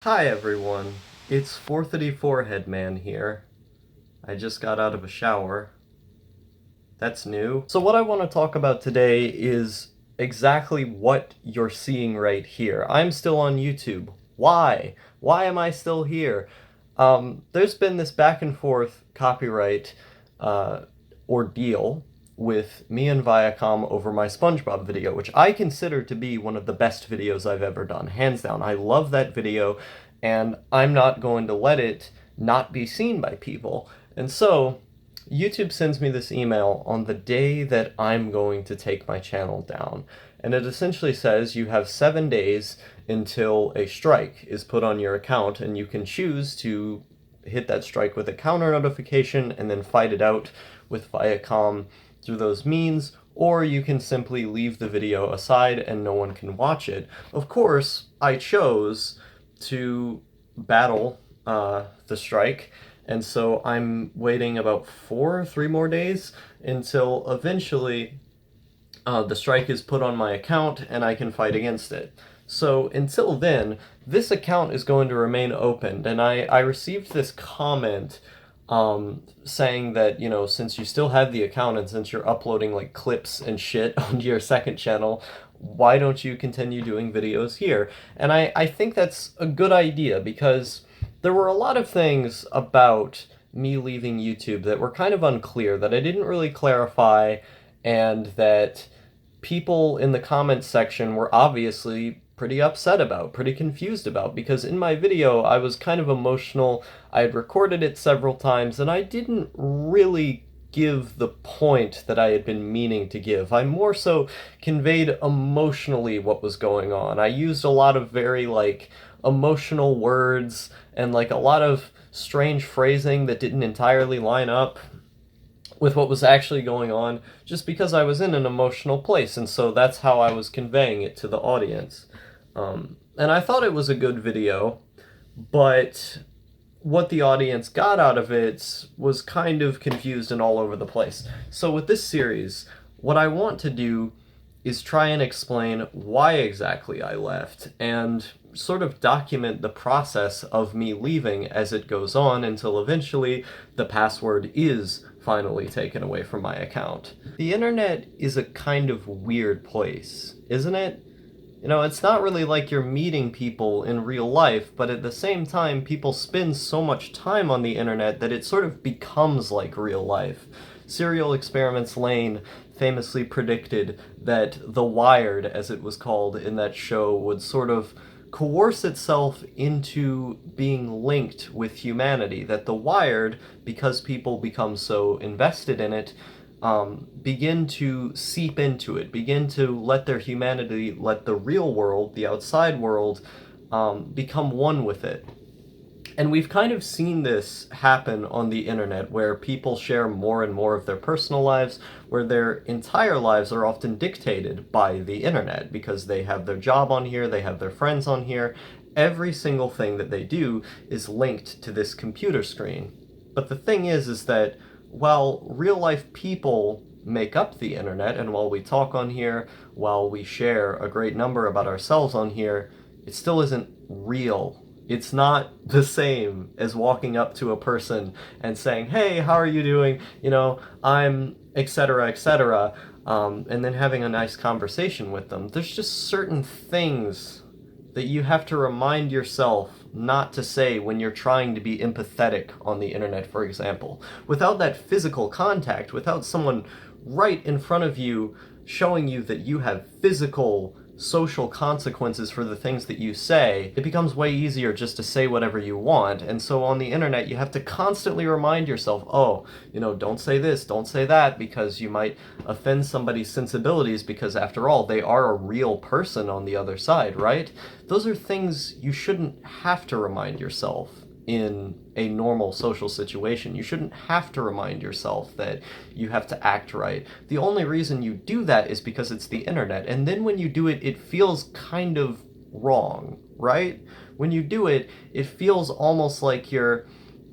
Hi everyone, it's 434 Headman here. I just got out of a shower. That's new. So what I want to talk about today is exactly what you're seeing right here. I'm still on YouTube. Why? Why am I still here? There's been this back and forth copyright ordeal with me and Viacom over my SpongeBob video, which I consider to be one of the best videos I've ever done, hands down. I love that video, and I'm not going to let it not be seen by people. And so, YouTube sends me this email on the day that I'm going to take my channel down. And it essentially says you have 7 days until a strike is put on your account, and you can choose to hit that strike with a counter notification and then fight it out with Viacom through those means, or you can simply leave the video aside and no one can watch it. Of course, I chose to battle the strike, and so I'm waiting about 3 more days until eventually the strike is put on my account and I can fight against it. So until then, this account is going to remain opened, and I received this comment saying that, you know, since you still have the account and since you're uploading like clips and shit onto your second channel, why don't you continue doing videos here? And I think that's a good idea, because there were a lot of things about me leaving YouTube that were kind of unclear, that I didn't really clarify, and that people in the comments section were obviously pretty upset about, pretty confused about, because in my video I was kind of emotional. I had recorded it several times and I didn't really give the point that I had been meaning to give. I more so conveyed emotionally what was going on. I used a lot of very emotional words and a lot of strange phrasing that didn't entirely line up with what was actually going on, just because I was in an emotional place, and so that's how I was conveying it to the audience. And I thought it was a good video, but what the audience got out of it was kind of confused and all over the place. So with this series, what I want to do is try and explain why exactly I left, and sort of document the process of me leaving as it goes on until eventually the password is finally taken away from my account. The internet is a kind of weird place, isn't it? You know, it's not really like you're meeting people in real life, but at the same time, people spend so much time on the internet that it sort of becomes like real life. Serial Experiments Lane famously predicted that The Wired, as it was called in that show, would sort of coerce itself into being linked with humanity. That The Wired, because people become so invested in it, begin to seep into it, begin to let their humanity, let the real world, the outside world, become one with it. And we've kind of seen this happen on the internet, where people share more and more of their personal lives, where their entire lives are often dictated by the internet, because they have their job on here, they have their friends on here. Every single thing that they do is linked to this computer screen. But the thing is that while real life people make up the internet, and while we talk on here, while we share a great number about ourselves on here, it still isn't real. It's not the same as walking up to a person and saying, hey, how are you doing? You know, I'm etc., etc., and then having a nice conversation with them. There's just certain things that you have to remind yourself not to say when you're trying to be empathetic on the internet, for example. Without that physical contact, without someone right in front of you showing you that you have physical, social consequences for the things that you say, it becomes way easier just to say whatever you want. And so on the internet, you have to constantly remind yourself, oh, you know, don't say this, don't say that, because you might offend somebody's sensibilities, because after all, they are a real person on the other side, right? Those are things you shouldn't have to remind yourself in a normal social situation. You shouldn't have to remind yourself that you have to act right. The only reason you do that is because it's the internet, and then when you do it, it feels kind of wrong, right? When you do it, it feels almost like you're,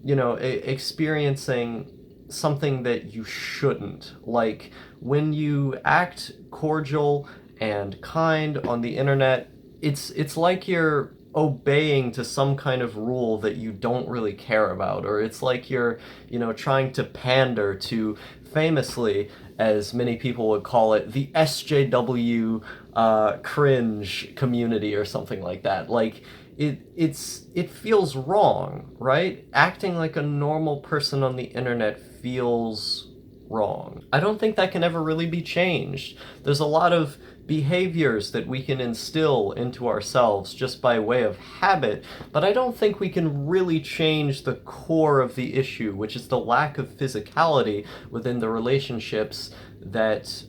you know, experiencing something that you shouldn't. Like, when you act cordial and kind on the internet, it's like you're obeying to some kind of rule that you don't really care about, or it's like you're, trying to pander to, famously, as many people would call it, the SJW cringe community or something like that. Like, it feels wrong, right? Acting like a normal person on the internet feels wrong. I don't think that can ever really be changed. There's a lot of behaviors that we can instill into ourselves just by way of habit, but I don't think we can really change the core of the issue, which is the lack of physicality within the relationships that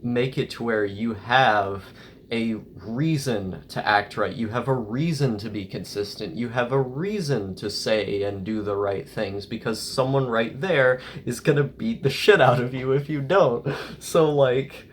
make it to where you have a reason to act right. You have a reason to be consistent. You have a reason to say and do the right things, because someone right there is gonna beat the shit out of you if you don't. So, like,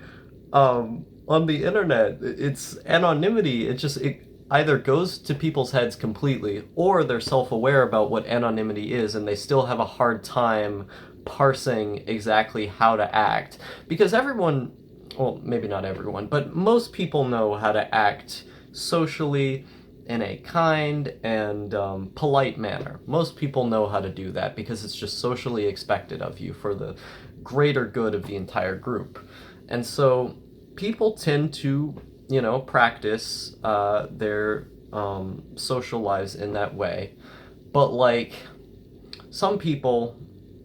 on the internet, it's anonymity. It either goes to people's heads completely, or they're self-aware about what anonymity is, and they still have a hard time parsing exactly how to act. Because everyone, well, maybe not everyone, but most people know how to act socially in a kind and polite manner. Most people know how to do that because it's just socially expected of you for the greater good of the entire group. And so people tend to, practice their social lives in that way. But, like, some people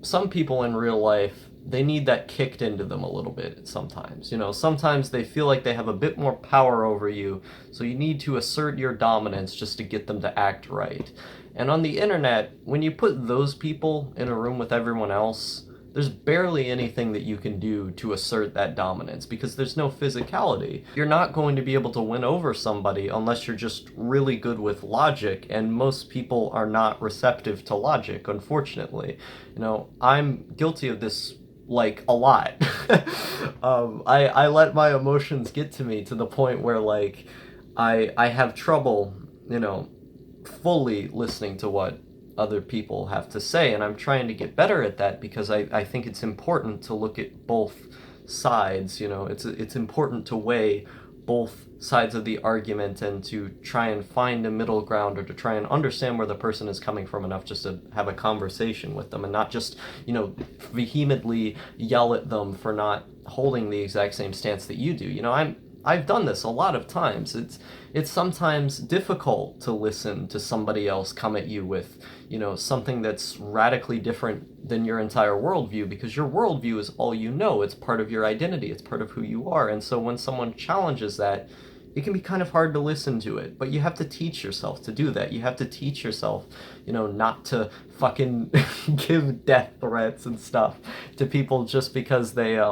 in real life, they need that kicked into them a little bit sometimes. Sometimes they feel like they have a bit more power over you, so you need to assert your dominance just to get them to act right. And on the internet, when you put those people in a room with everyone else, there's barely anything that you can do to assert that dominance, because there's no physicality. You're not going to be able to win over somebody unless you're just really good with logic, and most people are not receptive to logic, unfortunately. I'm guilty of this, like, a lot. I let my emotions get to me to the point where, like, I have trouble, fully listening to what other people have to say, and I'm trying to get better at that, because I think it's important to look at both sides. It's important to weigh both sides of the argument and to try and find a middle ground, or to try and understand where the person is coming from enough just to have a conversation with them, and not just, vehemently yell at them for not holding the exact same stance that you do. I've done this a lot of times. It's sometimes difficult to listen to somebody else come at you with, something that's radically different than your entire worldview, because your worldview is all you know. It's part of your identity. It's part of who you are. And so when someone challenges that, it can be kind of hard to listen to it, but you have to teach yourself to do that. You have to teach yourself, not to fucking give death threats and stuff to people just because they're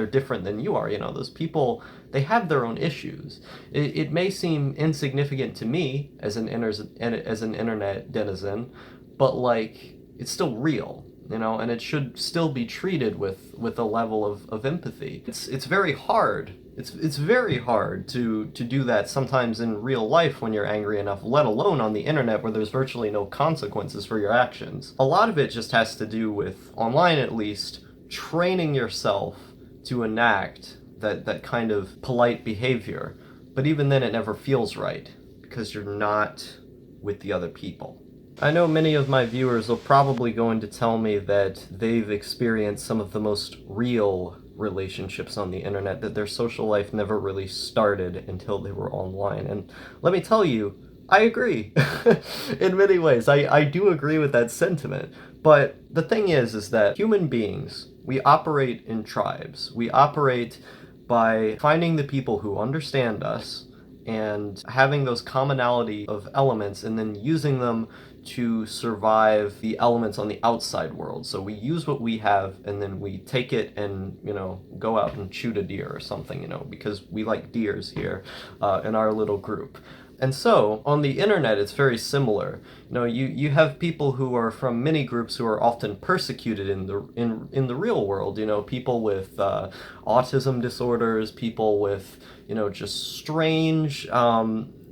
different than you are. Those people, they have their own issues. It may seem insignificant to me as an internet denizen, but, like, it's still real, and it should still be treated with a level of empathy. It's very hard. It's very hard to do that sometimes in real life when you're angry enough, let alone on the internet where there's virtually no consequences for your actions. A lot of it just has to do with, online at least, training yourself to enact that kind of polite behavior. But even then, it never feels right, because you're not with the other people. I know many of my viewers are probably going to tell me that they've experienced some of the most real relationships on the internet, that their social life never really started until they were online. And let me tell you, I agree. In many ways, I do agree with that sentiment. But the thing is that human beings, we operate in tribes. We operate by finding the people who understand us and having those commonality of elements, and then using them to survive the elements on the outside world. So we use what we have, and then we take it and, go out and shoot a deer or something, because we like deers here in our little group. And so, on the internet, it's very similar. You have people who are from many groups who are often persecuted in the real world. People with autism disorders, people with, just strange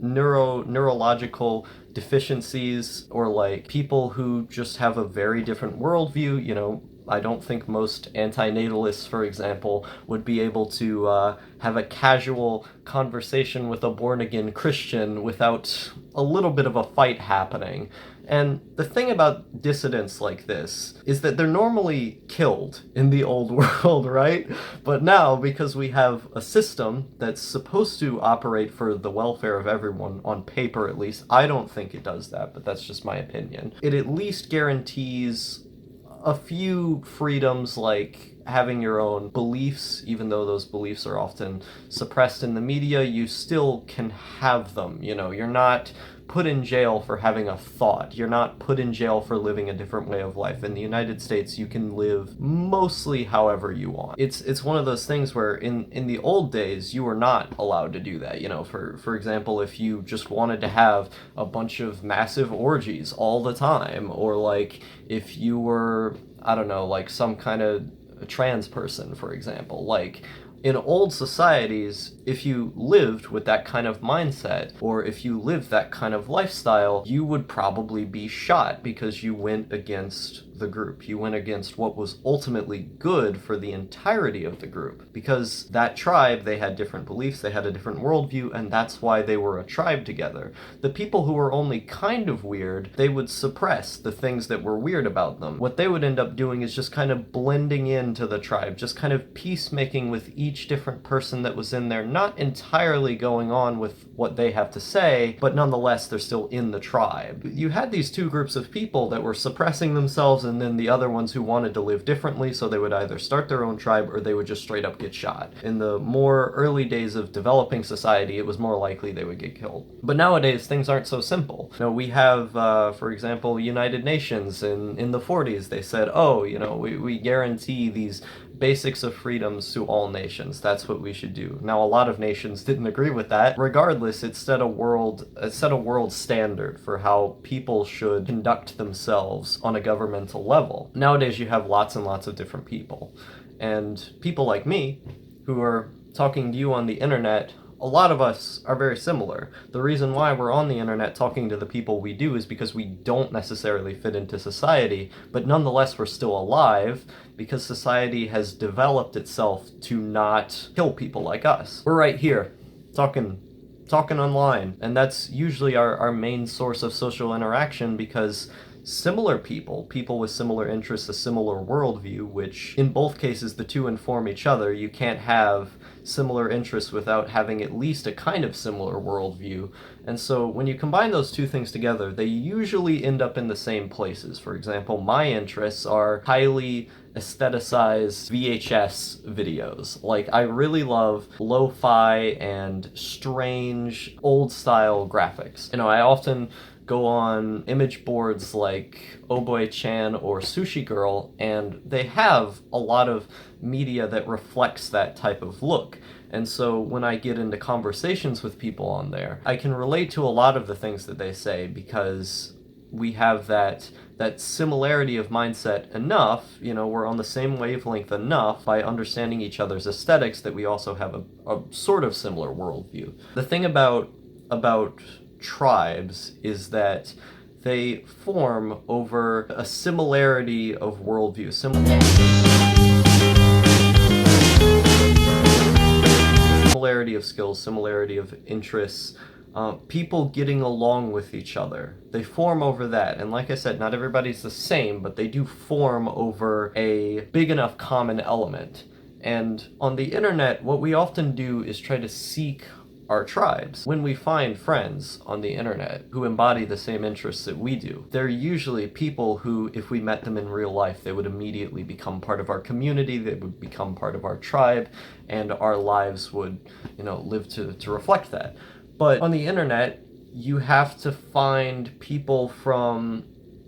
neurological deficiencies, or, like, people who just have a very different worldview. I don't think most antinatalists, for example, would be able to have a casual conversation with a born-again Christian without a little bit of a fight happening. And the thing about dissidents like this is that they're normally killed in the old world, right? But now, because we have a system that's supposed to operate for the welfare of everyone, on paper at least, I don't think it does that, but that's just my opinion. It at least guarantees a few freedoms, like having your own beliefs. Even though those beliefs are often suppressed in the media, you still can have them. You know, you're not put in jail for having a thought. You're not put in jail for living a different way of life. In the United States, you can live mostly however you want. It's one of those things where in the old days, you were not allowed to do that. You know, for example, if you just wanted to have a bunch of massive orgies all the time, or like if you were, I don't know, like some kind of trans person, for example, like in old societies, if you lived with that kind of mindset, or if you lived that kind of lifestyle, you would probably be shot because you went against the group. You went against what was ultimately good for the entirety of the group. Because that tribe, they had different beliefs, they had a different worldview, and that's why they were a tribe together. The people who were only kind of weird, they would suppress the things that were weird about them. What they would end up doing is just kind of blending into the tribe, just kind of peacemaking with each different person that was in there, not entirely going on with what they have to say, but nonetheless, they're still in the tribe. You had these two groups of people that were suppressing themselves, and then the other ones who wanted to live differently, so they would either start their own tribe or they would just straight up get shot. In the more early days of developing society, it was more likely they would get killed. But nowadays, things aren't so simple. You know, we have, for example, United Nations in the 40s, they said, oh, you know, we guarantee these basics of freedoms to all nations. That's what we should do. Now, a lot of nations didn't agree with that. Regardless, it set a world standard for how people should conduct themselves on a governmental level. Nowadays, you have lots and lots of different people. And people like me, who are talking to you on the internet, a lot of us are very similar. The reason why we're on the internet talking to the people we do is because we don't necessarily fit into society, but nonetheless we're still alive because society has developed itself to not kill people like us. We're right here, talking online, and that's usually our main source of social interaction, because similar people with similar interests, a similar worldview, which in both cases the two inform each other. You can't have similar interests without having at least a kind of similar worldview. And so when you combine those two things together, they usually end up in the same places. For example, my interests are highly aestheticized VHS videos. Like, I really love lo-fi and strange old-style graphics. You know, I often go on image boards like Oh Boy Chan or Sushi Girl, and they have a lot of media that reflects that type of look. And so when I get into conversations with people on there, I can relate to a lot of the things that they say, because we have that similarity of mindset enough, you know, we're on the same wavelength enough by understanding each other's aesthetics that we also have a sort of similar worldview. The thing about tribes is that they form over a similarity of worldview. Similarity of skills, similarity of interests, people getting along with each other. They form over that. And like I said, not everybody's the same, but they do form over a big enough common element. And on the internet, what we often do is try to seek our tribes. When we find friends on the internet who embody the same interests that we do, they're usually people who, if we met them in real life, they would immediately become part of our community, they would become part of our tribe, and our lives would, you know, live to reflect that. But on the internet, you have to find people from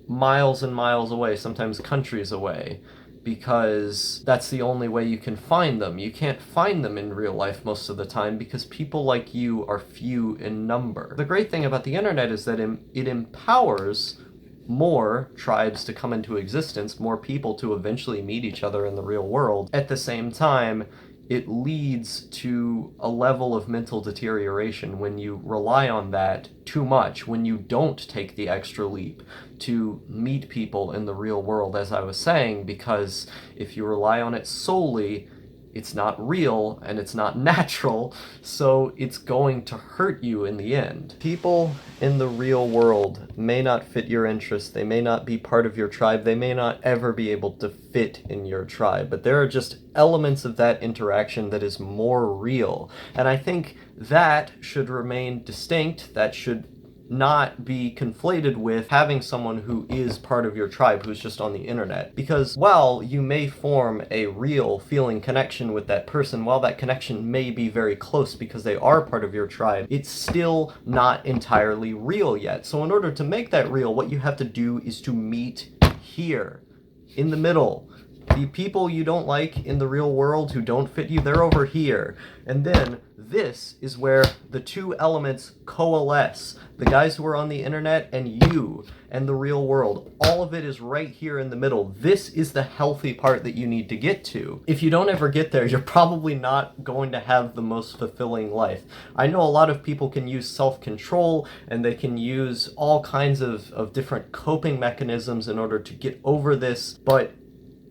miles and miles away, sometimes countries away, because that's the only way you can find them. You can't find them in real life most of the time because people like you are few in number. The great thing about the internet is that it empowers more tribes to come into existence, more people to eventually meet each other in the real world. At the same time, it leads to a level of mental deterioration when you rely on that too much, when you don't take the extra leap to meet people in the real world, as I was saying, because if you rely on it solely, it's not real and it's not natural, so it's going to hurt you in the end. People in the real world may not fit your interests, they may not be part of your tribe, they may not ever be able to fit in your tribe, but there are just elements of that interaction that is more real. And I think that should remain distinct, that should not be conflated with having someone who is part of your tribe who's just on the internet. Because while you may form a real feeling connection with that person, while that connection may be very close because they are part of your tribe, it's still not entirely real yet. So in order to make that real, what you have to do is to meet here, in the middle. The people you don't like in the real world who don't fit you, they're over here. And then this is where the two elements coalesce. The guys who are on the internet and you and the real world. All of it is right here in the middle. This is the healthy part that you need to get to. If you don't ever get there, you're probably not going to have the most fulfilling life. I know a lot of people can use self-control and they can use all kinds of different coping mechanisms in order to get over this, but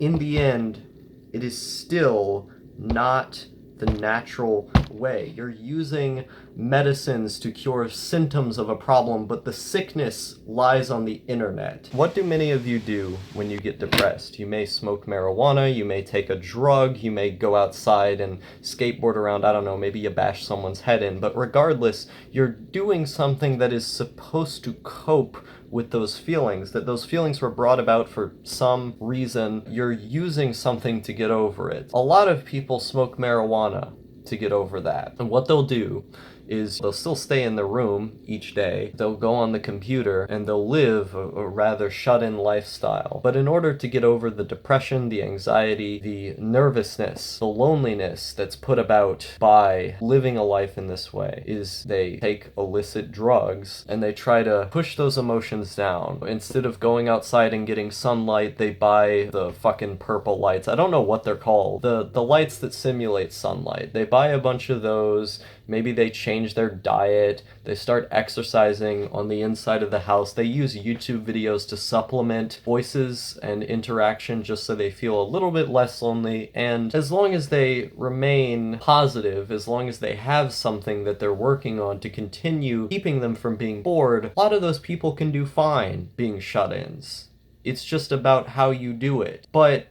in the end, it is still not the natural way. You're using medicines to cure symptoms of a problem, but the sickness lies on the internet. What do many of you do when you get depressed? You may smoke marijuana, you may take a drug, you may go outside and skateboard around, I don't know, maybe you bash someone's head in, but regardless, you're doing something that is supposed to cope with those feelings, that those feelings were brought about for some reason. You're using something to get over it. A lot of people smoke marijuana to get over that. And what they'll do is they'll still stay in the room each day, they'll go on the computer, and they'll live a rather shut-in lifestyle. But in order to get over the depression, the anxiety, the nervousness, the loneliness that's put about by living a life in this way, is they take illicit drugs and they try to push those emotions down. Instead of going outside and getting sunlight, they buy the fucking purple lights. I don't know what they're called. The lights that simulate sunlight. They buy a bunch of those. Maybe they change their diet, they start exercising on the inside of the house, they use YouTube videos to supplement voices and interaction just so they feel a little bit less lonely, and as long as they remain positive, as long as they have something that they're working on to continue keeping them from being bored, a lot of those people can do fine being shut-ins. It's just about how you do it. But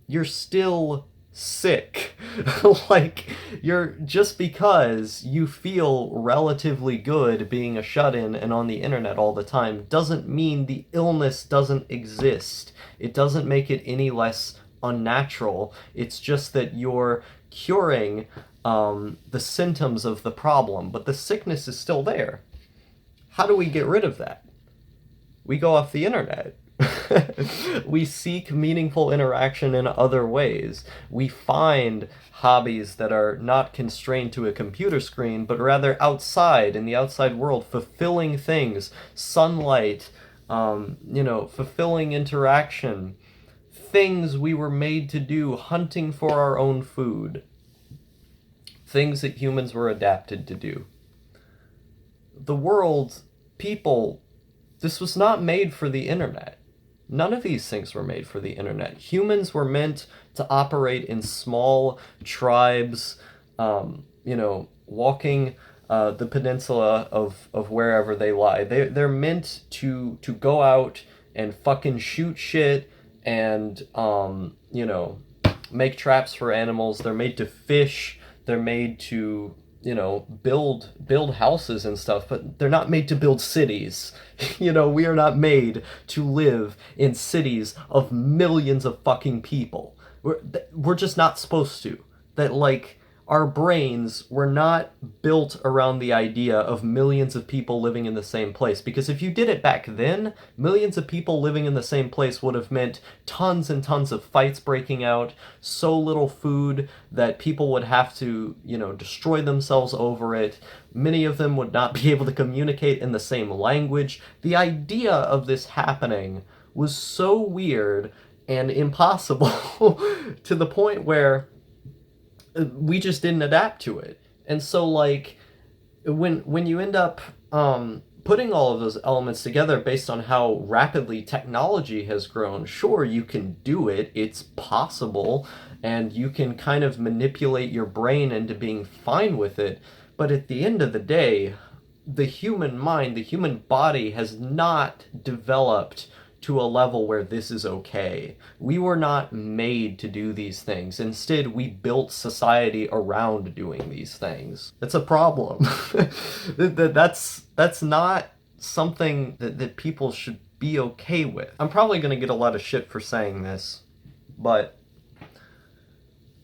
you're still sick. Like, you're just because you feel relatively good being a shut-in and on the internet all the time doesn't mean the illness doesn't exist. It doesn't make it any less unnatural. It's just that you're curing the symptoms of the problem, but the sickness is still there. How do we get rid of that? We go off the internet. We seek meaningful interaction in other ways. We find hobbies that are not constrained to a computer screen, but rather outside, in the outside world, fulfilling things, sunlight, fulfilling interaction, things we were made to do, hunting for our own food, things that humans were adapted to do. The world, people, this was not made for the internet. None of these things were made for the internet. Humans were meant to operate in small tribes, walking the peninsula of wherever they lie. They're meant to go out and fucking shoot shit and, make traps for animals. They're made to fish. They're made to, build houses and stuff, but they're not made to build cities. We are not made to live in cities of millions of fucking people. We're just not supposed to. That, our brains were not built around the idea of millions of people living in the same place. Because if you did it back then, millions of people living in the same place would have meant tons and tons of fights breaking out, so little food that people would have to, destroy themselves over it. Many of them would not be able to communicate in the same language. The idea of this happening was so weird and impossible to the point where we just didn't adapt to it. And so like when you end up putting all of those elements together based on how rapidly technology has grown, sure, you can do it, it's possible, and you can kind of manipulate your brain into being fine with it, but at the end of the day, the human mind, the human body has not developed to a level where this is okay. We were not made to do these things. Instead, we built society around doing these things. It's a problem. That's not something that people should be okay with. I'm probably going to get a lot of shit for saying this, but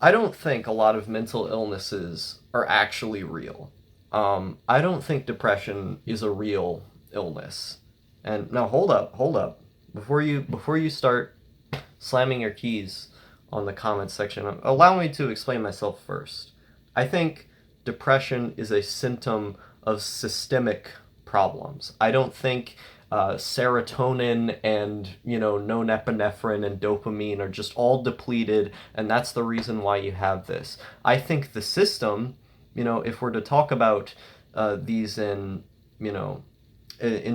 I don't think a lot of mental illnesses are actually real. I don't think depression is a real illness. And now hold up. Before you start slamming your keys on the comments section, allow me to explain myself first. I think depression is a symptom of systemic problems. I don't think serotonin and norepinephrine and dopamine are just all depleted, and that's the reason why you have this. I think the system, if we're to talk about these in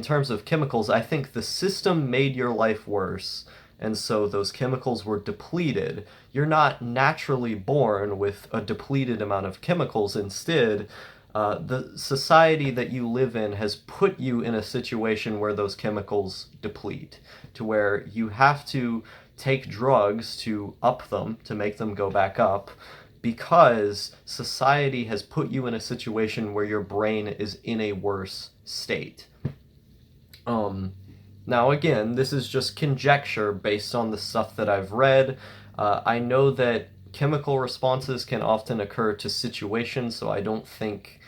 terms of chemicals, I think the system made your life worse, and so those chemicals were depleted. You're not naturally born with a depleted amount of chemicals. Instead, the society that you live in has put you in a situation where those chemicals deplete, to where you have to take drugs to up them, to make them go back up, because society has put you in a situation where your brain is in a worse state. Now again, this is just conjecture based on the stuff that I've read. I know that chemical responses can often occur to situations, so I don't think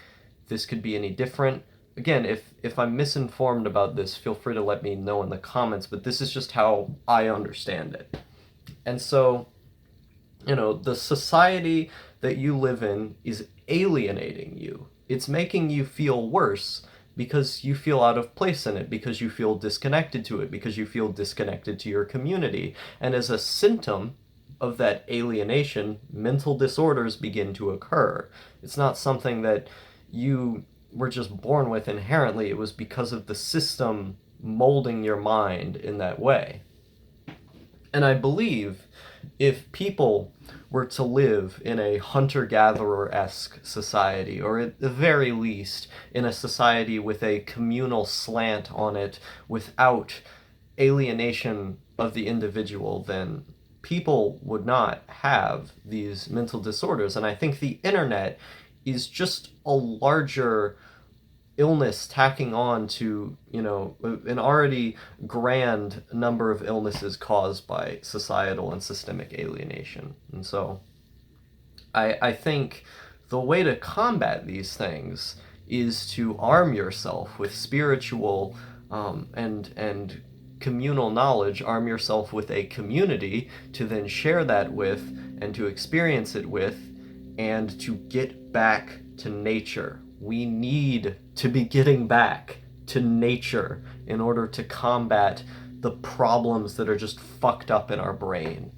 this could be any different. Again, if I'm misinformed about this, feel free to let me know in the comments, but this is just how I understand it. And so, the society that you live in is alienating you. It's making you feel worse because you feel out of place in it, because you feel disconnected to it, because you feel disconnected to your community. And as a symptom of that alienation, mental disorders begin to occur. It's not something that you were just born with inherently. It was because of the system molding your mind in that way. And I believe if people were to live in a hunter-gatherer-esque society, or at the very least in a society with a communal slant on it without alienation of the individual, then people would not have these mental disorders. And I think the internet is just a larger illness tacking on to, an already grand number of illnesses caused by societal and systemic alienation. And so I think the way to combat these things is to arm yourself with spiritual and communal knowledge, arm yourself with a community to then share that with and to experience it with, and to get back to nature. We need to be getting back to nature in order to combat the problems that are just fucked up in our brain.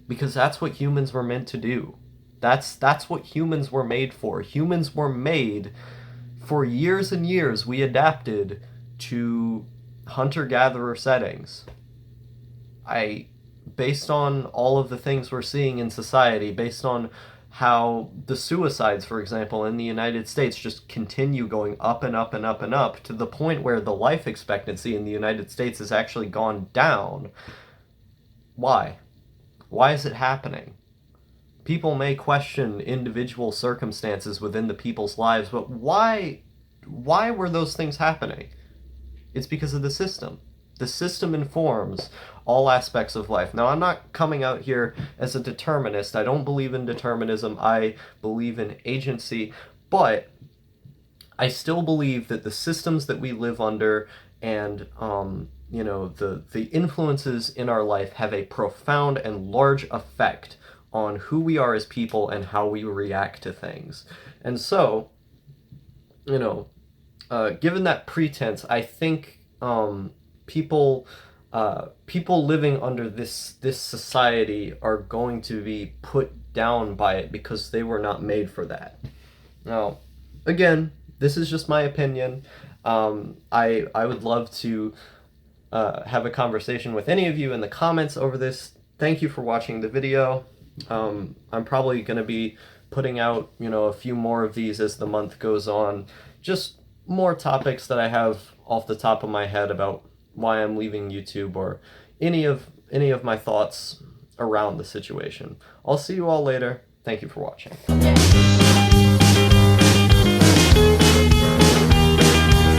Because that's what humans were meant to do. That's what humans were made for. Humans were made, for years and years, we adapted to hunter-gatherer settings. Based on all of the things we're seeing in society, based on how the suicides, for example, in the United States just continue going up and up and up and up to the point where the life expectancy in the United States has actually gone down. Why? Why is it happening? People may question individual circumstances within the people's lives, but why were those things happening? It's because of the system. The system informs all aspects of life. Now, I'm not coming out here as a determinist. I don't believe in determinism. I believe in agency. But I still believe that the systems that we live under and, the influences in our life have a profound and large effect on who we are as people and how we react to things. And so, given that pretense, I think people people living under this society are going to be put down by it because they were not made for that. Now, again, this is just my opinion. I would love to have a conversation with any of you in the comments over this. Thank you for watching the video. I'm probably going to be putting out, a few more of these as the month goes on. Just more topics that I have off the top of my head about why I'm leaving YouTube or any of my thoughts around the situation. I'll see you all later. Thank you for watching.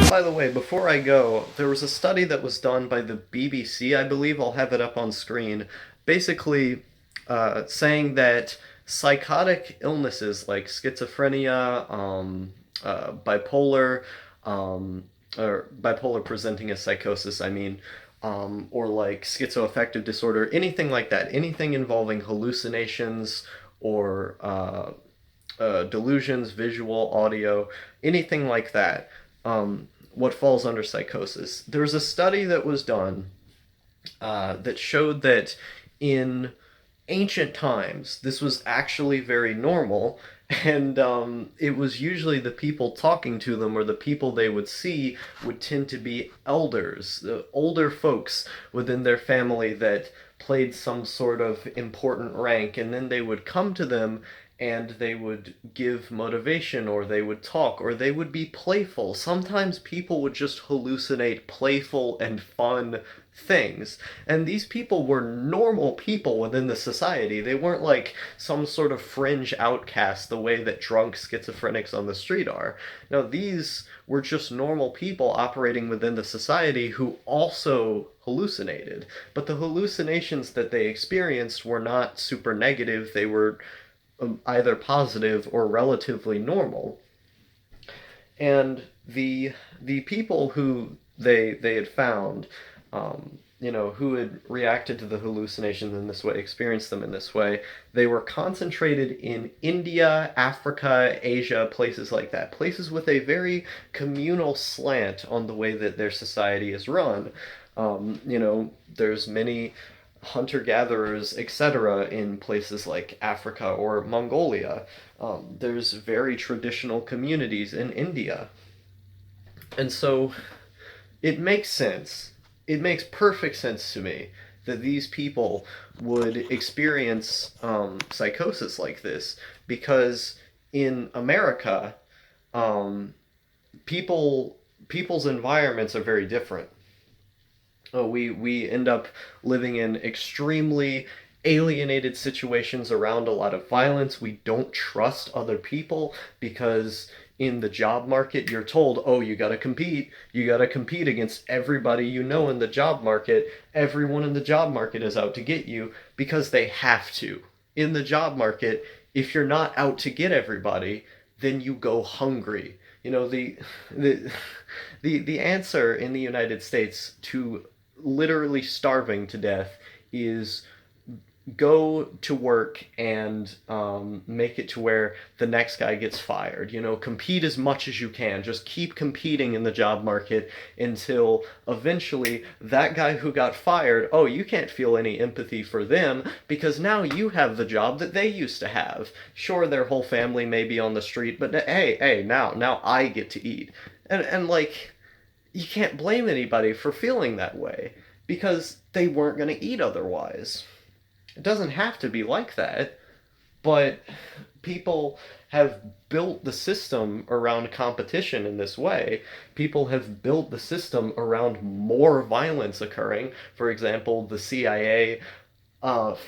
By the way, before I go, there was a study that was done by the BBC, I believe. I'll have it up on screen. Basically, saying that psychotic illnesses like schizophrenia, bipolar, or bipolar presenting as psychosis, I mean, or like schizoaffective disorder, anything like that, anything involving hallucinations or delusions, visual, audio, anything like that, what falls under psychosis. There's a study that was done that showed that in ancient times, this was actually very normal, and it was usually the people talking to them or the people they would see would tend to be elders, older folks within their family that played some sort of important rank, and then they would come to them and they would give motivation, or they would talk, or they would be playful. Sometimes people would just hallucinate playful and fun things. And these people were normal people within the society. They weren't like some sort of fringe outcast the way that drunk schizophrenics on the street are. No, these were just normal people operating within the society who also hallucinated. But the hallucinations that they experienced were not super negative. They were either positive or relatively normal. And the people who they had found, who had reacted to the hallucinations in this way, experienced them in this way, they were concentrated in India, Africa, Asia, places like that, places with a very communal slant on the way that their society is run. There's many hunter-gatherers, etc., in places like Africa or Mongolia. There's very traditional communities in India. And so it makes sense. It makes perfect sense to me that these people would experience psychosis like this, because in America, people's environments are very different. We end up living in extremely alienated situations around a lot of violence. We don't trust other people because in the job market you're told, oh, you gotta compete against everybody you know in the job market. Everyone in the job market is out to get you because they have to. In the job market, if you're not out to get everybody, then you go hungry. The answer in the United States to literally starving to death is go to work and make it to where the next guy gets fired. Compete as much as you can. Just keep competing in the job market until eventually that guy who got fired, oh, you can't feel any empathy for them because now you have the job that they used to have. Sure, their whole family may be on the street, but hey, now I get to eat. And like, you can't blame anybody for feeling that way because they weren't going to eat otherwise. It doesn't have to be like that, but people have built the system around competition in this way. People have built the system around more violence occurring. For example, the CIA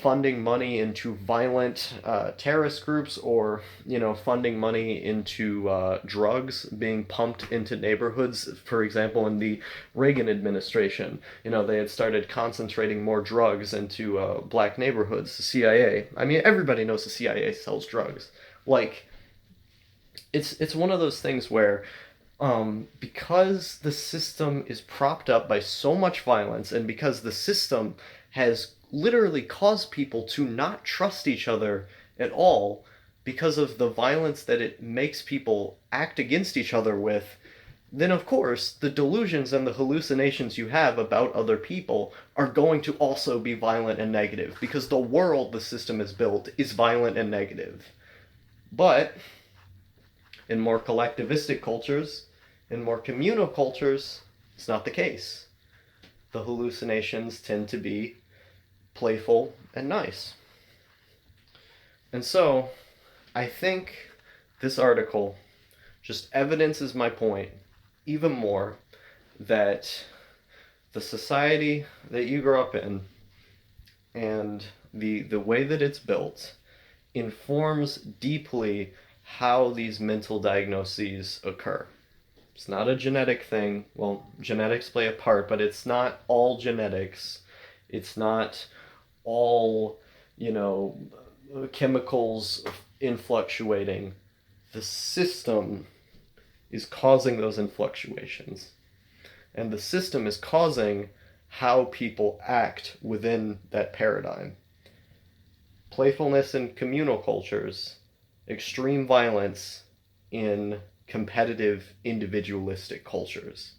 funding money into violent terrorist groups, or funding money into drugs being pumped into neighborhoods. For example, in the Reagan administration, they had started concentrating more drugs into black neighborhoods. The CIA, I mean, everybody knows the CIA sells drugs. Like, it's one of those things where because the system is propped up by so much violence, and because the system has literally caused people to not trust each other at all because of the violence that it makes people act against each other with, then of course the delusions and the hallucinations you have about other people are going to also be violent and negative, because the world the system is built is violent and negative. But in more collectivistic cultures, in more communal cultures, it's not the case. The hallucinations tend to be playful and nice. And so, I think this article just evidences my point even more, that the society that you grew up in and the way that it's built informs deeply how these mental diagnoses occur. It's not a genetic thing. Well, genetics play a part, but it's not all genetics. It's not all, chemicals influctuating. The system is causing those influctuations. And the system is causing how people act within that paradigm. Playfulness in communal cultures, extreme violence in competitive, individualistic cultures.